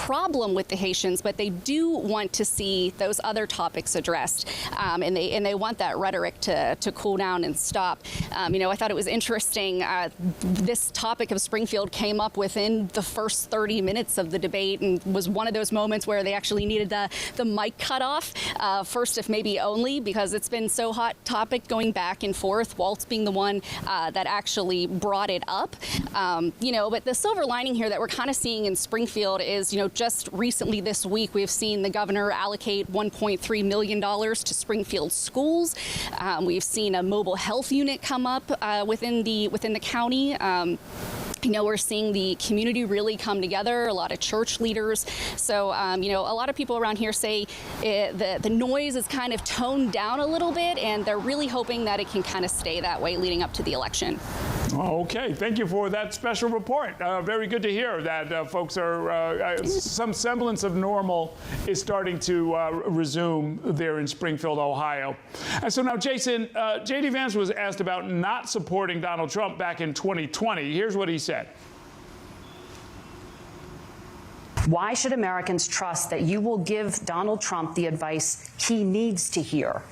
problem with the Haitians, but they do want to see those other topics addressed, and they want that rhetoric to cool down and stop. I thought it was interesting. This topic of Springfield came up within the first 30 minutes of the debate, and was one of those moments where they actually needed the mic cut off, first if maybe only, because it's been so hot topic going back and forth. Walz being the one that actually brought it up. But the silver lining here that we're kind of seeing in Springfield is, just recently this week, we've seen the governor allocate $1.3 million to Springfield schools. We've seen a mobile health unit come up within the county. We're seeing the community really come together, a lot of church leaders. So, a lot of people around here say the noise is kind of toned down a little bit, and they're really hoping that it can kind of stay that way leading up to the election. Okay, thank you for that special report. Very good to hear that folks are, some semblance of normal is starting to resume there in Springfield, Ohio. And so now, Jason, J.D. Vance was asked about not supporting Donald Trump back in 2020. Here's what he said. Why should Americans trust that you will give Donald Trump the advice he needs to hear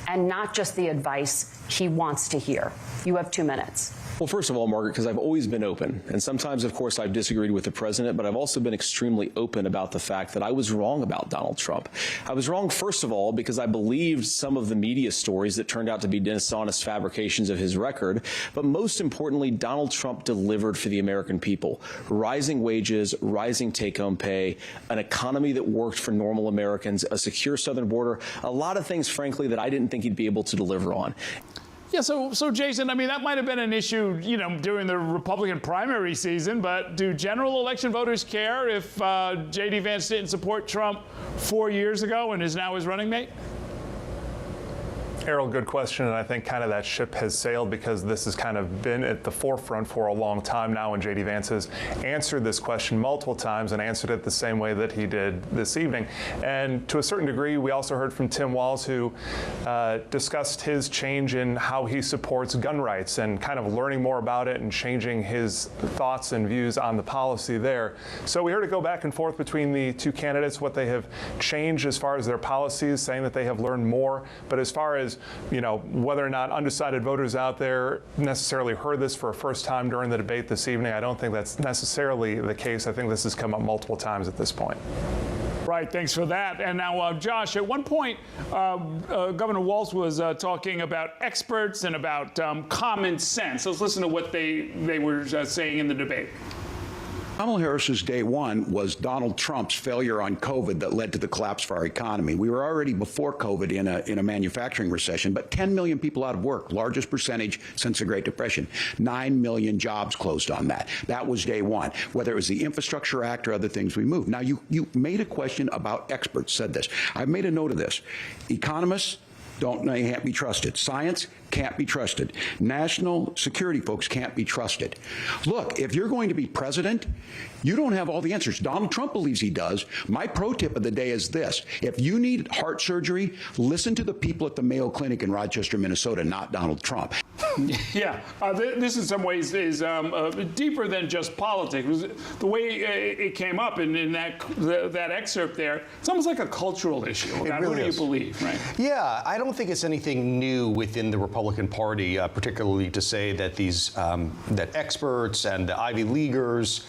and not just the advice he wants to hear? You have 2 minutes. Well, first of all, Margaret, because I've always been open. And sometimes, of course, I've disagreed with the president, but I've also been extremely open about the fact that I was wrong about Donald Trump. I was wrong, first of all, because I believed some of the media stories that turned out to be dishonest fabrications of his record. But most importantly, Donald Trump delivered for the American people. Rising wages, rising take-home pay, an economy that worked for normal Americans, a secure southern border, a lot of things, frankly, that I didn't think he'd be able to deliver on. Yeah, so Jason, I mean, that might have been an issue, during the Republican primary season, but do general election voters care if J.D. Vance didn't support Trump 4 years ago and is now his running mate? Errol, good question, and I think kind of that ship has sailed because this has kind of been at the forefront for a long time now, and J.D. Vance has answered this question multiple times and answered it the same way that he did this evening. And to a certain degree, we also heard from Tim Walz, who discussed his change in how he supports gun rights and kind of learning more about it and changing his thoughts and views on the policy there. So we heard it go back and forth between the two candidates, what they have changed as far as their policies, saying that they have learned more. But as far as whether or not undecided voters out there necessarily heard this for a first time during the debate this evening, I don't think that's necessarily the case. I think this has come up multiple times at this point. Right, thanks for that. And now, Josh, at one point, Governor Walz was talking about experts and about common sense. Let's listen to what they were saying in the debate. Kamala Harris's day one was Donald Trump's failure on COVID that led to the collapse of our economy. We were already before COVID in a manufacturing recession, but 10 million people out of work, largest percentage since the Great Depression. 9 million jobs closed on that. That was day one. Whether it was the Infrastructure Act or other things we moved. Now, you made a question about experts, said this. I've made a note of this. Economists can't be trusted. Science can't be trusted. National security folks can't be trusted. Look, if you're going to be president, you don't have all the answers. Donald Trump believes he does. My pro tip of the day is this. If you need heart surgery, listen to the people at the Mayo Clinic in Rochester, Minnesota, not Donald Trump. Yeah, this in some ways is deeper than just politics. The way it came up in that excerpt there, it's almost like a cultural issue. It really is. Who do you believe, right? Yeah, I don't think it's anything new within the Republican Party, particularly to say that these that experts and the Ivy Leaguers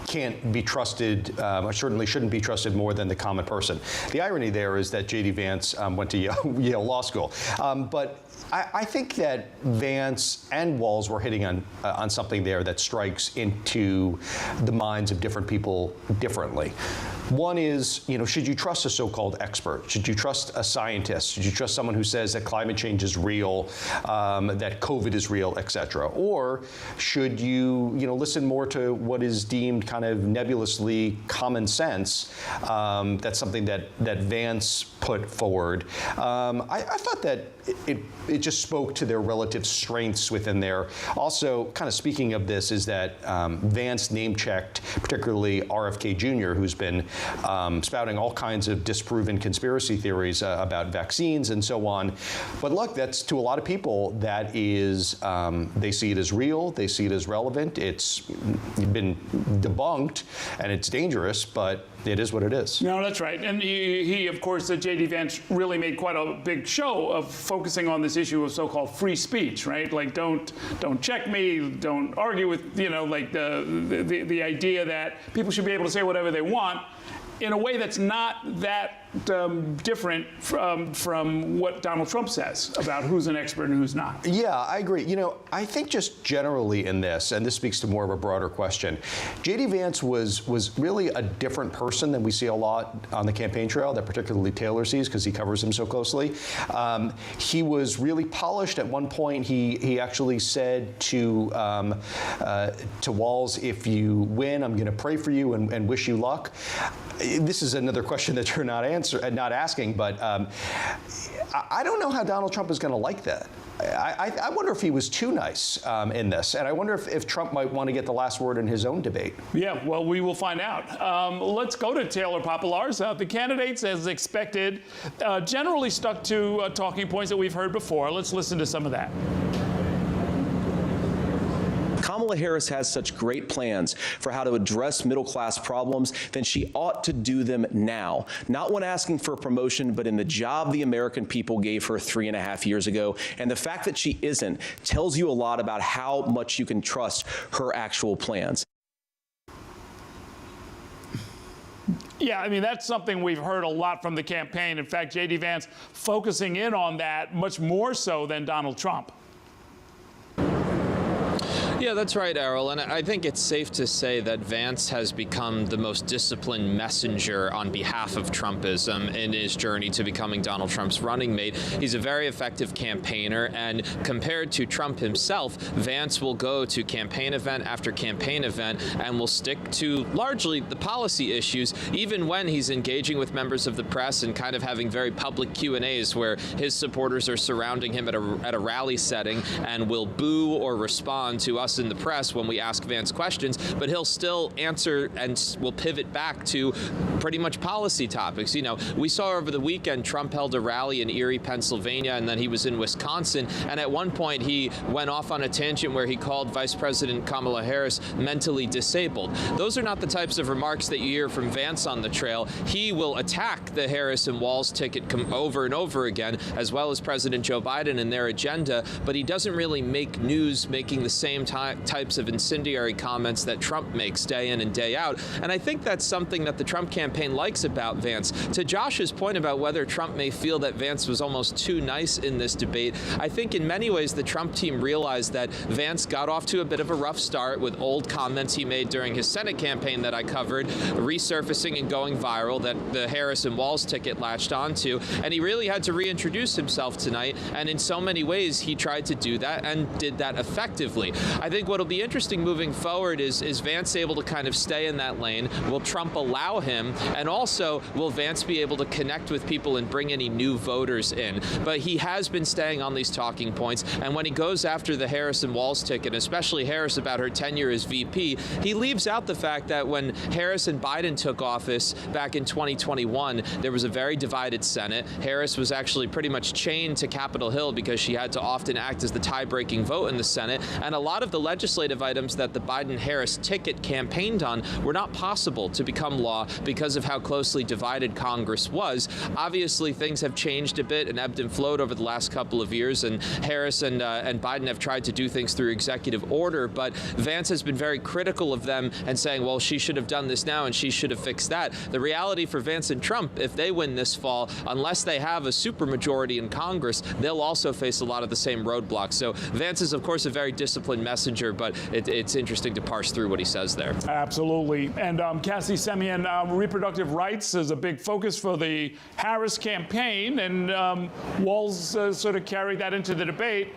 can't be trusted, or certainly shouldn't be trusted more than the common person. The irony there is that J.D. Vance went to Yale Law School, but I think that Vance and Walz were hitting on something there that strikes into the minds of different people differently. One is, should you trust a so-called expert? Should you trust a scientist? Should you trust someone who says that climate change is real, that COVID is real, et cetera? Or should you, listen more to what is deemed kind of nebulously common sense? That's something that Vance put forward. I thought that it just spoke to their relative strengths within there. Also, kind of speaking of this, is that Vance name-checked, particularly RFK Jr., who's been spouting all kinds of disproven conspiracy theories about vaccines and so on. But look, that's to a lot of people, that is, they see it as real, they see it as relevant. It's been debunked and it's dangerous, but it is what it is. No, that's right. And he of course, J.D. Vance really made quite a big show of focusing on this issue of so-called free speech, right? Like, don't check me, don't argue with, like the idea that people should be able to say whatever they want in a way that's not that different from what Donald Trump says about who's an expert and who's not. Yeah, I agree. I think just generally in this, and this speaks to more of a broader question, J.D. Vance was really a different person than we see a lot on the campaign trail, that particularly Taylor sees because he covers him so closely. He was really polished. At one point, he actually said to Walz, "If you win, I'm going to pray for you and wish you luck." This is another question that you're not asking, but I don't know how Donald Trump is going to like that. I wonder if he was too nice in this, and I wonder if Trump might want to get the last word in his own debate. Yeah, well, we will find out. Let's go to Taylor Popolars. The candidates, as expected, generally stuck to talking points that we've heard before. Let's listen to some of that. Kamala Harris has such great plans for how to address middle-class problems, then she ought to do them now. Not when asking for a promotion, but in the job the American people gave her 3.5 years ago. And the fact that she isn't tells you a lot about how much you can trust her actual plans. Yeah, I mean, that's something we've heard a lot from the campaign. In fact, J.D. Vance focusing in on that much more so than Donald Trump. Yeah, that's right, Errol. And I think it's safe to say that Vance has become the most disciplined messenger on behalf of Trumpism in his journey to becoming Donald Trump's running mate. He's a very effective campaigner, and compared to Trump himself, Vance will go to campaign event after campaign event and will stick to largely the policy issues, even when he's engaging with members of the press and kind of having very public Q&As where his supporters are surrounding him at a rally setting and will boo or respond to us in the press when we ask Vance questions, but he'll still answer and will pivot back to pretty much policy topics. We saw over the weekend Trump held a rally in Erie, Pennsylvania, and then he was in Wisconsin, and at one point he went off on a tangent where he called Vice President Kamala Harris mentally disabled. Those are not the types of remarks that you hear from Vance on the trail. He will attack the Harris and Walz ticket over and over again, as well as President Joe Biden and their agenda, but he doesn't really make news making the same types of incendiary comments that Trump makes day in and day out. And I think that's something that the Trump campaign likes about Vance. To Josh's point about whether Trump may feel that Vance was almost too nice in this debate, I think in many ways the Trump team realized that Vance got off to a bit of a rough start with old comments he made during his Senate campaign that I covered, resurfacing and going viral, that the Harris and Walz ticket latched onto. And he really had to reintroduce himself tonight. And in so many ways, he tried to do that and did that effectively. I think what'll be interesting moving forward is Vance able to kind of stay in that lane? Will Trump allow him? And also, will Vance be able to connect with people and bring any new voters in? But he has been staying on these talking points. And when he goes after the Harris and Walz ticket, especially Harris about her tenure as VP, he leaves out the fact that when Harris and Biden took office back in 2021, there was a very divided Senate. Harris was actually pretty much chained to Capitol Hill because she had to often act as the tie-breaking vote in the Senate. And a lot of the legislative items that the Biden-Harris ticket campaigned on were not possible to become law because of how closely divided Congress was. Obviously, things have changed a bit and ebbed and flowed over the last couple of years, and Harris and Biden have tried to do things through executive order, but Vance has been very critical of them and saying, well, she should have done this now and she should have fixed that. The reality for Vance and Trump, if they win this fall, unless they have a supermajority in Congress, they'll also face a lot of the same roadblocks. So Vance is, of course, a very disciplined messenger, but it's interesting to parse through what he says there. Absolutely. And Cassie Semien, reproductive rights is a big focus for the Harris campaign, and Walz sort of carried that into the debate.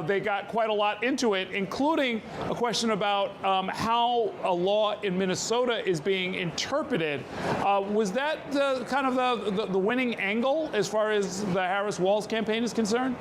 They got quite a lot into it, including a question about how a law in Minnesota is being interpreted. Was that kind of the winning angle as far as the Harris-Walz campaign is concerned?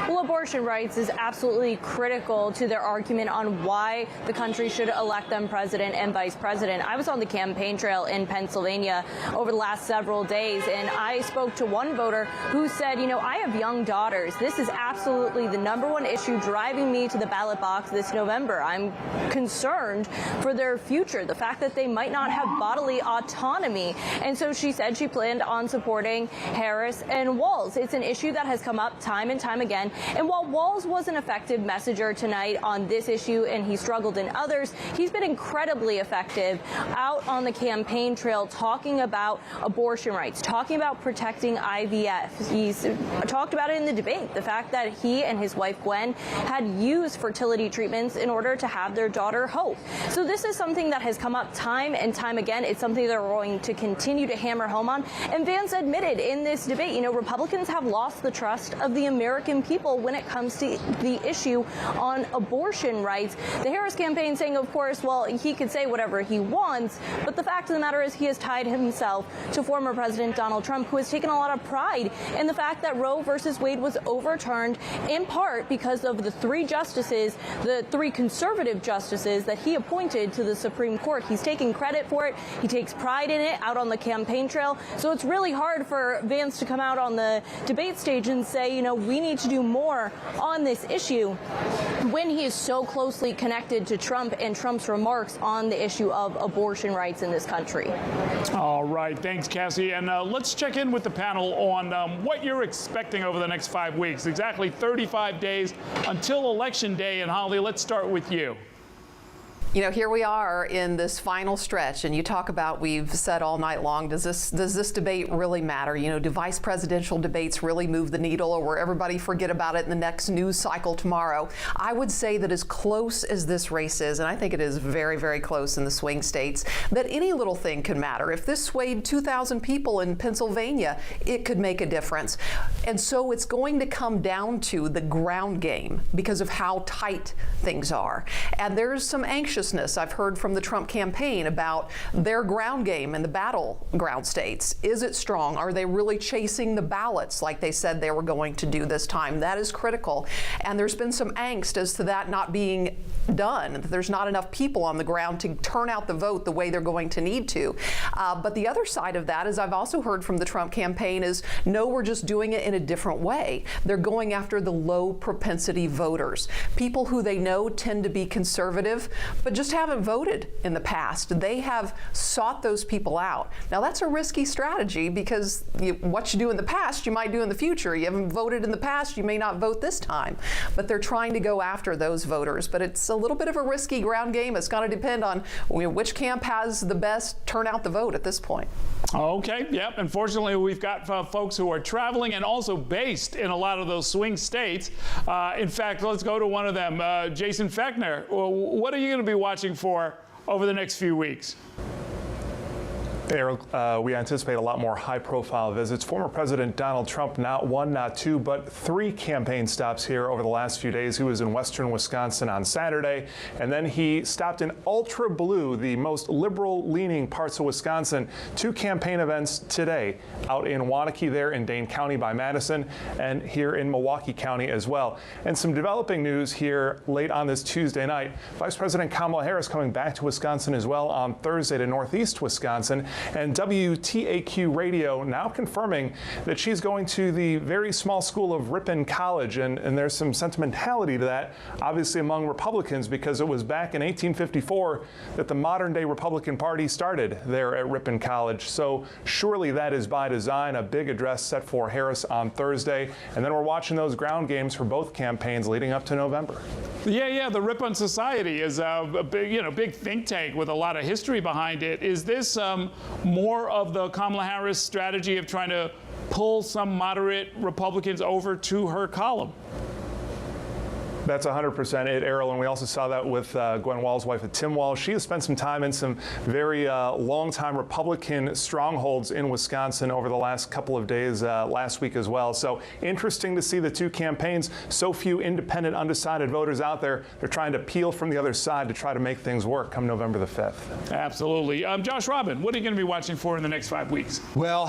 Well, abortion abortion rights is absolutely critical to their argument on why the country should elect them president and vice president. I was on the campaign trail in Pennsylvania over the last several days, and I spoke to one voter who said, you know, I have young daughters. This is absolutely the #1 issue driving me to the ballot box this November. I'm concerned for their future, the fact that they might not have bodily autonomy. And so she said she planned on supporting Harris and Walz. It's an issue that has come up time and time again. And while Walz was an effective messenger tonight on this issue and he struggled in others, he's been incredibly effective out on the campaign trail talking about abortion rights, talking about protecting IVF. He's talked about it in the debate, the fact that he and his wife Gwen had used fertility treatments in order to have their daughter Hope. So this is something that has come up time and time again. It's something they're going to continue to hammer home on. And Vance admitted in this debate, you know, Republicans have lost the trust of the American people when it comes to the issue on abortion rights. The Harris campaign saying, of course, well, he could say whatever he wants, but the fact of the matter is he has tied himself to former President Donald Trump, who has taken a lot of pride in the fact that Roe versus Wade was overturned in part because of the 3 justices, the 3 conservative justices that he appointed to the Supreme Court. He's taking credit for it. He takes pride in it out on the campaign trail. So it's really hard for Vance to come out on the debate stage and say, you know, we need to do more on this issue when he is so closely connected to Trump and Trump's remarks on the issue of abortion rights in this country. All right. Thanks, Cassie. And let's check in with the panel on what you're expecting over the next 5 weeks. Exactly 35 days until Election Day. And Holly, let's start with you. You know, here we are in this final stretch, and you talk about, we've said all night long, does this debate really matter? You know, do vice presidential debates really move the needle, or will everybody forget about it in the next news cycle tomorrow? I would say that as close as this race is, and I think it is very, very close in the swing states, that any little thing can matter. If this swayed 2,000 people in Pennsylvania, it could make a difference. And so it's going to come down to the ground game because of how tight things are. And there's some anxiousness I've heard from the Trump campaign about their ground game in the battleground states. Is it strong? Are they really chasing the ballots like they said they were going to do this time? That is critical. And there's been some angst as to that not being done. There's not enough people on the ground to turn out the vote the way they're going to need to. But the other side of that, as I've also heard from the Trump campaign, is no, we're just doing it in a different way. They're going after the low propensity voters, people who they know tend to be conservative, but just haven't voted in the past. They have sought those people out. Now that's a risky strategy because what you do in the past, you might do in the future. You haven't voted in the past, you may not vote this time. But they're trying to go after those voters. But it's a little bit of a risky ground game. It's going to depend on which camp has the best turnout the vote at this point. Okay, yep. Unfortunately, we've got folks who are traveling and also based in a lot of those swing states. In fact, let's go to one of them. Jason Fechner, what are you going to be watching for over the next few weeks? We anticipate a lot more high-profile visits. Former President Donald Trump, not 1, not 2, but 3 campaign stops here over the last few days. He was in western Wisconsin on Saturday, and then he stopped in Ultra Blue, the most liberal-leaning parts of Wisconsin. 2 campaign events today, out in Waunakee there in Dane County by Madison, and here in Milwaukee County as well. And some developing news here late on this Tuesday night. Vice President Kamala Harris coming back to Wisconsin as well on Thursday to Northeast Wisconsin. And WTAQ Radio now confirming that she's going to the very small school of Ripon College. And there's some sentimentality to that, obviously among Republicans, because it was back in 1854 that the modern-day Republican Party started there at Ripon College. So surely that is by design. A big address set for Harris on Thursday. And then we're watching those ground games for both campaigns leading up to November. Yeah, the Ripon Society is a big think tank with a lot of history behind it. Is this more of the Kamala Harris strategy of trying to pull some moderate Republicans over to her column? That's 100% it, Errol, and we also saw that with Gwen Walz, wife of Tim Walz. She has spent some time in some very long-time Republican strongholds in Wisconsin over the last couple of days last week as well. So interesting to see the two campaigns. So few independent, undecided voters out there. They're trying to peel from the other side to try to make things work come November the 5th. Absolutely. Josh Robin, what are you going to be watching for in the next 5 weeks? Well,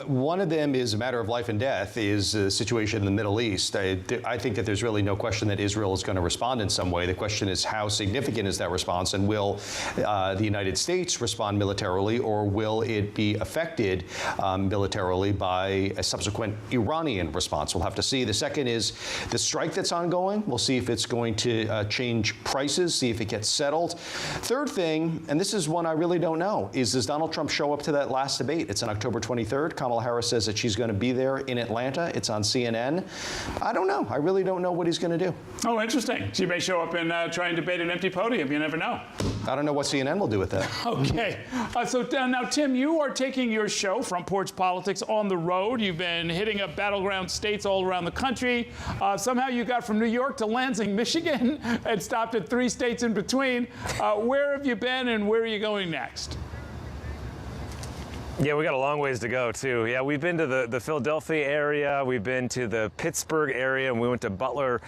one of them is a matter of life and death, is the situation in the Middle East. I think that there's really no question that Israel is going to respond in some way. The question is, how significant is that response, and will the United States respond militarily, or will it be affected militarily by a subsequent Iranian response? We'll have to see. The second is the strike that's ongoing. We'll see if it's going to change prices, see if it gets settled. Third thing, and this is one I really don't know, is does Donald Trump show up to that last debate? It's on October 23rd. Kamala Harris says that she's going to be there in Atlanta. It's on CNN. I don't know. I really don't know what he's going to do. Oh, interesting. She may show up and try and debate an empty podium. You never know. I don't know what CNN will do with that. Okay. So now, Tim, you are taking your show from Porch Politics on the road. You've been hitting up battleground states all around the country. Somehow you got from New York to Lansing, Michigan, and stopped at 3 states in between. Where have you been, and where are you going next? Yeah, we got a long ways to go, too. Yeah, we've been to the Philadelphia area. We've been to the Pittsburgh area, and we went to Butler,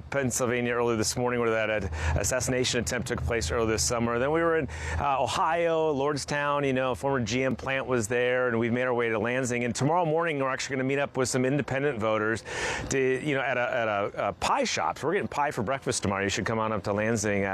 Pennsylvania earlier this morning, where that assassination attempt took place earlier this summer. Then we were in Ohio, Lordstown, a former GM plant was there, and we've made our way to Lansing. And tomorrow morning, we're actually going to meet up with some independent voters to, at a pie shop. So we're getting pie for breakfast tomorrow. You should come on up to Lansing,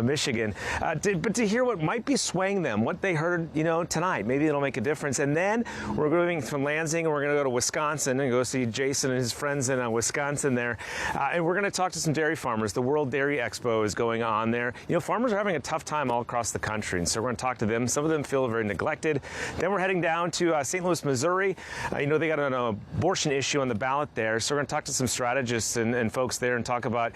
Michigan. But to hear what might be swaying them, what they heard, tonight. Maybe it'll make a difference. And then we're going from Lansing, and we're going to go to Wisconsin and go see Jason and his friends in Wisconsin there. And we're going to talk to some dairy farmers. The World Dairy Expo is going on there. Farmers are having a tough time all across the country, and so we're going to talk to them. Some of them feel very neglected. Then we're heading down to St. Louis, Missouri. They got an abortion issue on the ballot there, so we're going to talk to some strategists and folks there and talk about